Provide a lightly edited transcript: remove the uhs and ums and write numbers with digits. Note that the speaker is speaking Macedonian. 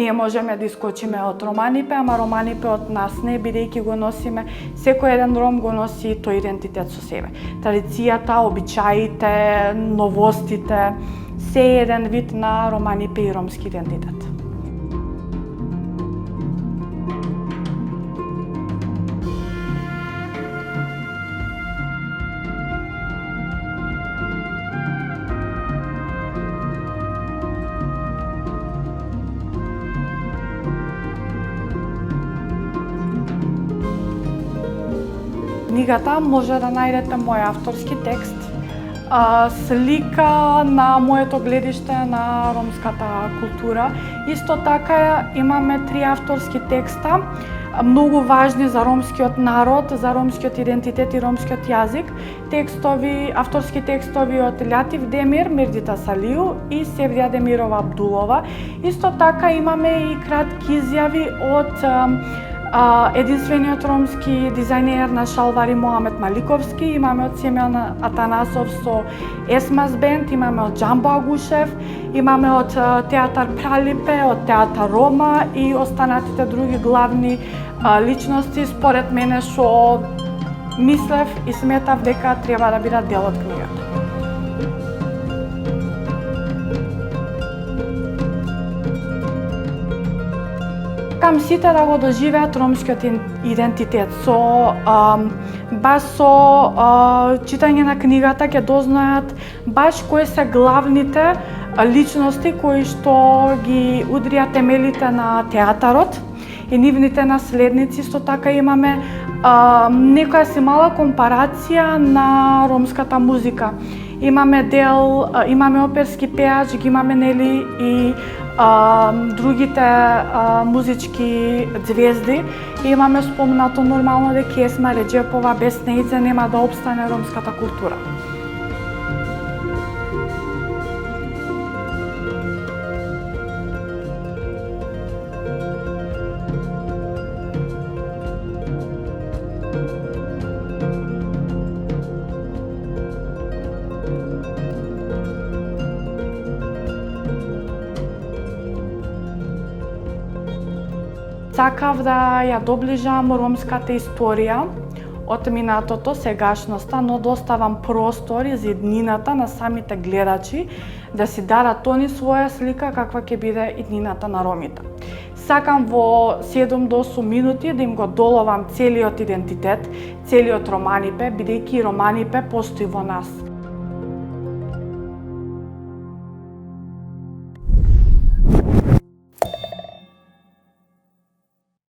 Ние можеме да искочиме од Романипе, ама Романипе од нас не, бидејќи го носиме, секој еден ром го носи тој идентитет со себе. Традицијата, обичаите, новостите, се еден вид на Романипе и ромски идентитет. Книгата може да најдете мој авторски текст, слика на моето гледиште на ромската култура. Исто така имаме 3 авторски текста, многу важни за ромскиот народ, за ромскиот идентитет и ромскиот јазик. Авторски текстови од Лјатив Демир, Мирдита Салију и Севдија Демирова Абдулова. Исто така имаме и кратки изјави од единствениот ромски дизајнер на шалвари Моамед Маликовски, имаме од Семјан Атанасов со Есмас Бенд, имаме од Џамбо Агушев, имаме од театар Пралипе, од театар Рома и останатите други главни личности, според мене што мислев и сметав дека треба да бидат дел од книгата. Сакам сите да го доживеат ромскиот идентитет баш со читање на книгата ќе дознаат баш кои се главните личности кои што ги удрија темелите на театарот и нивните наследници. Исто така имаме некоја си мала компарација на ромската музика. Имаме оперски пеач, ги имаме нели и другите музички звезди. Имаме спомнато нормално дека Есма Реџепова без нејзе нема да опстане ромската култура. Сакав да ја доближам ромската историја од минатото, сегашноста, но да оставам простор и за иднината на самите гледачи да си дадат тони своја слика каква ќе биде иднината на ромите. Сакам во 7 до 8 минути да им го доловам целиот идентитет, целиот Романипе, бидејќи Романипе постои во нас.